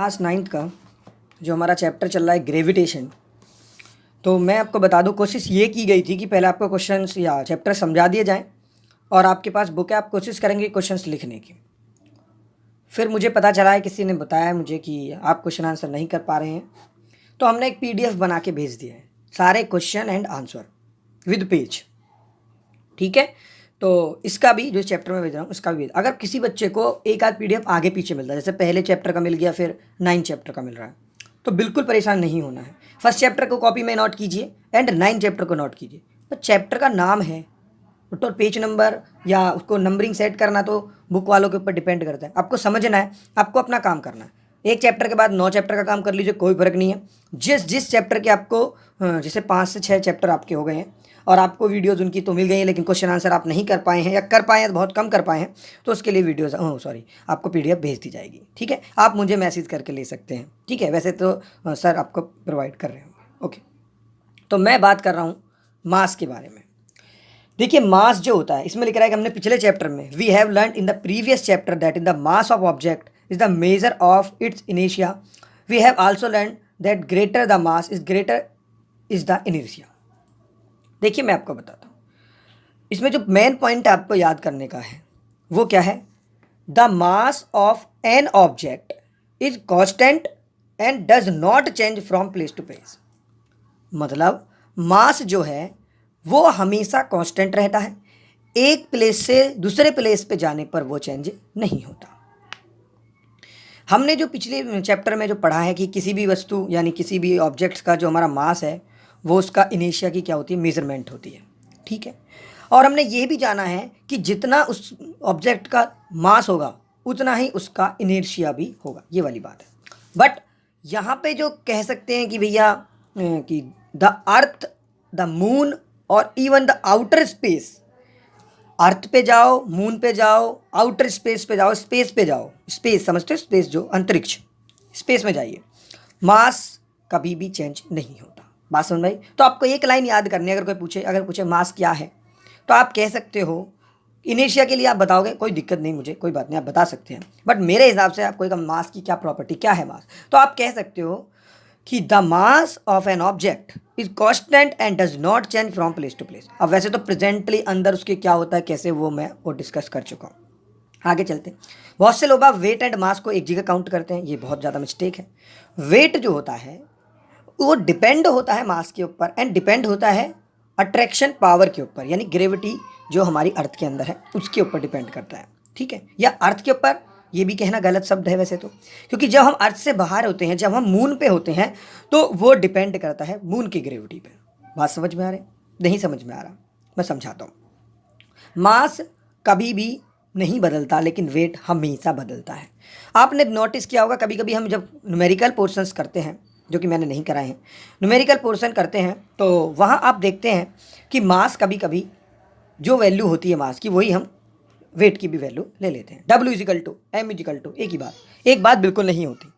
Class 9th का जो हमारा चैप्टर चल रहा है ग्रेविटेशन। तो मैं आपको बता दूं, कोशिश ये की गई थी कि पहले आपको क्वेश्चंस या चैप्टर समझा दिए जाएं और आपके पास बुक है, आप कोशिश करेंगे क्वेश्चंस लिखने की। फिर मुझे पता चला है, किसी ने बताया मुझे कि आप क्वेश्चन आंसर नहीं कर पा रहे हैं, तो हमने एक PDF बना के भेज दिया है, सारे question and answer with page. ठीक है, तो इसका भी जो चैप्टर में भेज रहा हूँ इसका भी, अगर किसी बच्चे को एक आध PDF आगे पीछे मिलता है, जैसे पहले चैप्टर का मिल गया फिर 9 चैप्टर का मिल रहा है, तो बिल्कुल परेशान नहीं होना है। फर्स्ट चैप्टर को कॉपी में नोट कीजिए एंड 9 चैप्टर को नोट कीजिए। तो चैप्टर का नाम है तो पेज नंबर या उसको नंबरिंग सेट करना तो बुक वालों के ऊपर डिपेंड करता है। आपको समझना है, आपको अपना काम करना है। एक चैप्टर के बाद 9 चैप्टर का काम कर लीजिए, कोई फ़र्क नहीं है। जिस चैप्टर के आपको जैसे 5 से 6 चैप्टर आपके हो गए हैं और आपको वीडियोज़ उनकी तो मिल गई हैं, लेकिन क्वेश्चन आंसर आप नहीं कर पाए हैं या कर पाए हैं तो बहुत कम कर पाए हैं, तो उसके लिए वीडियोज़ आपको PDF भेज दी जाएगी। ठीक है, आप मुझे मैसेज करके ले सकते हैं। ठीक है, वैसे तो सर आपको प्रोवाइड कर रहे होंगे। ओके, तो मैं बात कर रहा हूँ मास के बारे में। देखिए, मास जो होता है, इसमें लिख रहा है कि हमने पिछले चैप्टर में we have learn in the previous chapter that in the mass of object is the measure of its इनेशिया। We have also learn that greater the mass is greater is the inertia. देखिए, मैं आपको बताता हूँ, इसमें जो main point आपको याद करने का है वो क्या है। The mass of an object is constant and does not change from place to place. मतलब मास जो है वो हमेशा कांस्टेंट रहता है, एक प्लेस से दूसरे प्लेस पे जाने पर वो चेंज नहीं होता। हमने जो पिछले चैप्टर में जो पढ़ा है कि किसी भी वस्तु यानी किसी भी ऑब्जेक्ट्स का जो हमारा मास है वो उसका इनेशिया की क्या होती है, मेजरमेंट होती है। ठीक है, और हमने ये भी जाना है कि जितना उस ऑब्जेक्ट का मास होगा उतना ही उसका इनर्शिया भी होगा, ये वाली बात है। बट यहाँ पे जो कह सकते हैं कि भैया कि द अर्थ, द मून और इवन द आउटर स्पेस, अर्थ पे जाओ, मून पे जाओ, आउटर स्पेस पे जाओ, स्पेस पे जाओ, स्पेस समझते हो, स्पेस जो अंतरिक्ष, स्पेस में जाइए, मास कभी भी चेंज नहीं होता। बात समझ में आई? तो आपको एक लाइन याद करनी है। अगर पूछे मास क्या है तो आप कह सकते हो, इनेशिया के लिए आप बताओगे, कोई दिक्कत नहीं, मुझे कोई बात नहीं, आप बता सकते हैं। बट मेरे हिसाब से आपको एक मास की क्या प्रॉपर्टी, क्या है मास, तो आप कह सकते हो कि the mass of an object is constant and does not change from place to place. अब वैसे तो प्रेजेंटली अंदर उसके क्या होता है, कैसे, वो डिस्कस कर चुका हूँ। आगे चलते हैं। बहुत से लोग वेट एंड मास को एक जगह काउंट करते हैं, ये बहुत ज़्यादा मिस्टेक है। वेट जो होता है वो डिपेंड होता है मास के ऊपर एंड डिपेंड होता है अट्रैक्शन पावर के ऊपर, यानी ग्रेविटी जो हमारी अर्थ के अंदर है उसके ऊपर डिपेंड करता है। ठीक है, या अर्थ के ऊपर, ये भी कहना गलत शब्द है वैसे तो, क्योंकि जब हम अर्थ से बाहर होते हैं, जब हम मून पे होते हैं, तो वो डिपेंड करता है मून की ग्रेविटी पे। बात समझ में आ रही? नहीं समझ में आ रहा, मैं समझाता हूँ। मास कभी भी नहीं बदलता, लेकिन वेट हमेशा बदलता है। आपने नोटिस किया होगा, कभी कभी हम जब न्यूमेरिकल पोर्शंस करते हैं, जो कि मैंने नहीं कराए हैं, न्यूमेरिकल पोर्शन करते हैं, तो वहाँ आप देखते हैं कि मास कभी कभी जो वैल्यू होती है मास की, वही हम वेट की भी वैल्यू ले लेते हैं। W=M=, एक बात बिल्कुल नहीं होती,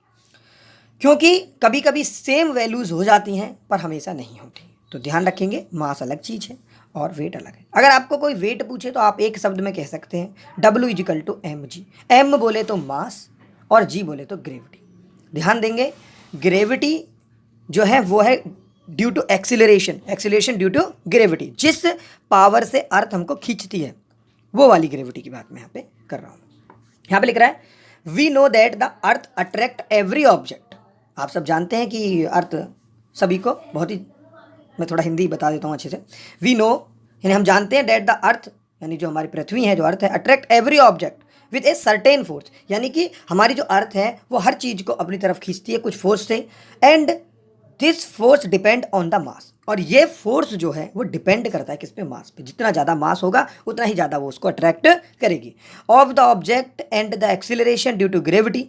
क्योंकि कभी कभी सेम वैल्यूज़ हो जाती हैं पर हमेशा नहीं होती। तो ध्यान रखेंगे, मास अलग चीज़ है और वेट अलग है। अगर आपको कोई वेट पूछे तो आप एक शब्द में कह सकते हैं W=mg। M बोले तो मास और G बोले तो ग्रेविटी। ध्यान देंगे, ग्रेविटी जो है वो है due to acceleration due to gravity. जिस पावर से अर्थ हमको खींचती है वो वाली ग्रेविटी की बात मैं यहाँ पे कर रहा हूँ। यहाँ पे लिख रहा है we know that the earth attract every object. आप सब जानते हैं कि अर्थ सभी को बहुत ही, मैं थोड़ा हिंदी बता देता हूँ अच्छे से। वी नो यानी हम जानते हैं, दैट द अर्थ यानी जो हमारी पृथ्वी है, जो अर्थ है, attract every object with a certain force, यानी कि हमारी जो अर्थ है वो हर चीज़ को अपनी तरफ खींचती है कुछ फोर्स से। And this force depend on the mass, और ये फोर्स जो है वो डिपेंड करता है किस पे, मास पे। जितना ज़्यादा मास होगा उतना ही ज़्यादा वो उसको अट्रैक्ट करेगी। Of the object and the acceleration due to gravity,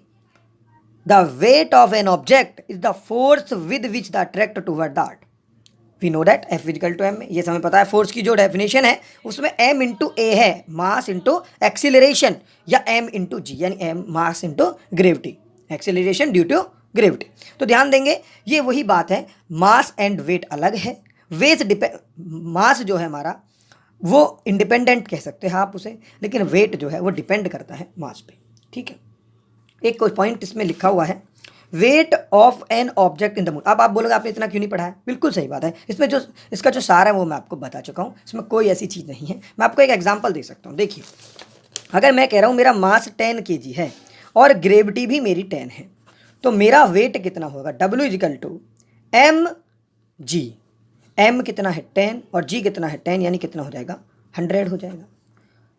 the weight of an object is the force with which the attract toward the earth. We know that F=m, ये समय पता है। फोर्स की जो डेफिनेशन है उसमें M×a है, mass into acceleration, या M×g यानी M mass into gravity, acceleration due to gravity. तो ध्यान देंगे, ये वही बात है, मास एंड वेट अलग है। मास जो है हमारा वो इंडिपेंडेंट कह सकते हैं आप उसे, लेकिन वेट जो है वो डिपेंड करता है मास पे। ठीक है, एक कोई पॉइंट इसमें लिखा हुआ है, wait of an object in the moon. अब आप बोलोगे आपने इतना क्यों नहीं पढ़ा है, बिल्कुल सही बात है, इसमें जो इसका जो सार है वो मैं आपको बता चुका हूँ, इसमें कोई ऐसी चीज़ नहीं है। मैं आपको एक एग्जाम्पल दे सकता हूँ। देखिए, अगर मैं कह रहा हूँ मेरा मास 10 kg है और ग्रेविटी भी मेरी 10 है, तो मेरा वेट कितना होगा, W equal to M G. M कितना है 10 और जी कितना है 10, यानी कितना हो जाएगा 100 हो जाएगा।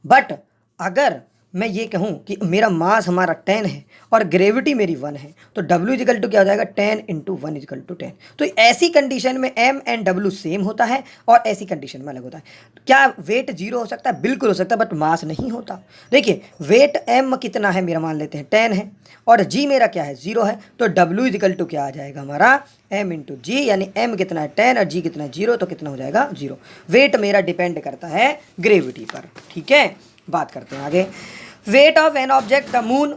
बट अगर मैं ये कहूँ कि मेरा मास हमारा 10 है और ग्रेविटी मेरी 1 है, तो W इजिकल टू क्या हो जाएगा 10 इंटू 1 इजिकल टू 10। तो ऐसी कंडीशन में M एंड W सेम होता है और ऐसी कंडीशन में अलग होता है। क्या वेट 0 हो सकता है, बिल्कुल हो सकता है, बट मास नहीं होता। देखिए वेट M कितना है मेरा, मान लेते हैं 10 है, और G मेरा क्या है 0 है, तो W इजिकल टू क्या आ जाएगा हमारा M इंटू जी, यानी M कितना है 10 और G कितना है 0, तो कितना हो जाएगा 0। वेट मेरा डिपेंड करता है ग्रेविटी पर। ठीक है, बात करते हैं आगे। Wait of an object the moon,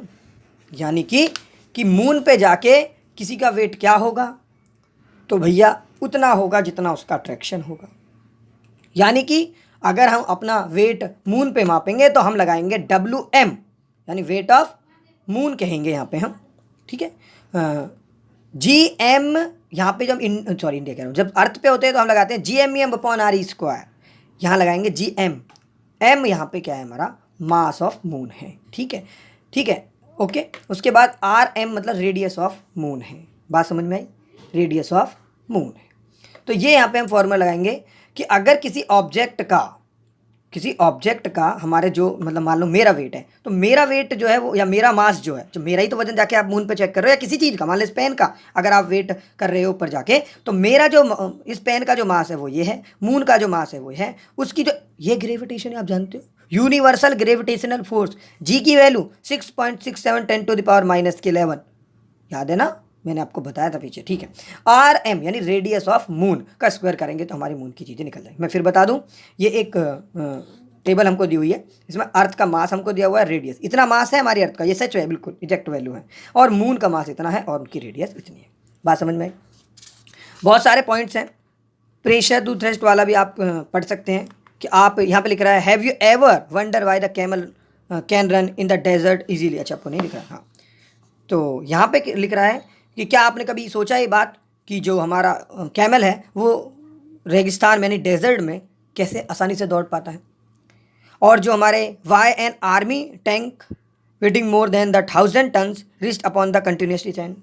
यानी कि मून पे जाके किसी का वेट क्या होगा, तो भैया उतना होगा जितना उसका अट्रैक्शन होगा। यानी कि अगर हम अपना वेट मून पे मापेंगे तो हम लगाएंगे WM, यानी वेट ऑफ मून कहेंगे यहाँ पे हम। ठीक है, GM यहाँ पे जब इंडिया कह रहा हूँ, जब अर्थ पे होते हैं तो हम लगाते हैं GMEM अपॉन RE स्क्वायर, यहाँ लगाएंगे GM। M यहाँ पे क्या है हमारा, मास ऑफ मून है। ठीक है, ठीक है, ओके। उसके बाद RM मतलब रेडियस ऑफ मून है। बात समझ में आई, रेडियस ऑफ मून है। तो ये यहाँ पे हम फॉर्मूला लगाएंगे कि अगर किसी ऑब्जेक्ट का हमारे जो मतलब मान लो मेरा वेट है, तो मेरा वेट जो है वो, या मेरा मास जो है, जो मेरा ही तो वजन जाके आप मून पे चेक कर रहे हो, या किसी चीज़ का, मान लो इस पेन का अगर आप वेट कर रहे हो ऊपर जाके, तो मेरा जो इस पेन का जो मास है वो ये है, मून का जो मास है वो है, उसकी जो ये ग्रेविटेशन है आप जानते हो, यूनिवर्सल ग्रेविटेशनल फोर्स, जी की वैल्यू 6.67 10⁻⁻11, याद है ना, मैंने आपको बताया था पीछे। ठीक है, RM यानी रेडियस ऑफ मून का स्क्वायर करेंगे तो हमारी मून की चीज़ें निकल जाएंगी। मैं फिर बता दूं, ये एक टेबल हमको दी हुई है, इसमें अर्थ का मास हमको दिया हुआ है, रेडियस इतना मास है हमारी अर्थ का, ये सच है, बिल्कुल एग्जैक्ट वैल्यू है, और मून का मास इतना है और उनकी रेडियस इतनी है। बात समझ में आई। बहुत सारे पॉइंट्स हैं, प्रेशर टू थ्रेस्ट वाला भी आप पढ़ सकते हैं, कि आप यहाँ पे लिख रहा है have you ever wonder why the camel can run in the desert easily. अच्छा, आपको नहीं लिख रहा, हाँ, तो यहाँ पे लिख रहा है कि क्या आपने कभी सोचा ये बात कि जो हमारा कैमल है वो रेगिस्तान यानी डेजर्ट में कैसे आसानी से दौड़ पाता है, और जो हमारे why an army tank weighing more than the 1000 tons rest upon the continuously chain,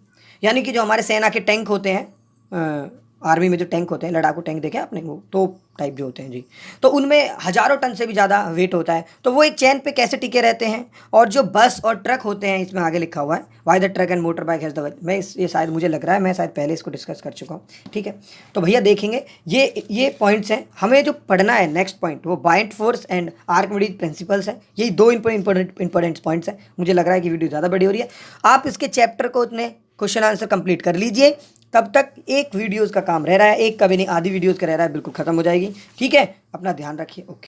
यानी कि जो हमारे सेना के टैंक होते हैं, आर्मी में जो टैंक होते हैं, लड़ाकू टैंक देखे आपने, वो तोप टाइप जो होते हैं जी, तो उनमें हज़ारों टन से भी ज़्यादा वेट होता है, तो वो एक चैन पे कैसे टिके रहते हैं। और जो बस और ट्रक होते हैं, इसमें आगे लिखा हुआ है why the truck and motor bike has the, मैं ये शायद मुझे लग रहा है मैं शायद पहले इसको डिस्कस कर चुका हूँ। ठीक है, तो भैया देखेंगे ये पॉइंट्स हैं, हमें जो पढ़ना है नेक्स्ट पॉइंट वो bind force and Archimedes principles है। यही दो इंपॉर्टेंट पॉइंट्स हैं। मुझे लग रहा है कि वीडियो ज़्यादा बड़ी हो रही है, आप इसके चैप्टर को उतने क्वेश्चन आंसर कंप्लीट कर लीजिए, तब तक एक वीडियोस का काम रह रहा है, एक का भी नहीं, आधी वीडियोस का रह रहा है, बिल्कुल खत्म हो जाएगी। ठीक है, अपना ध्यान रखिए, ओके।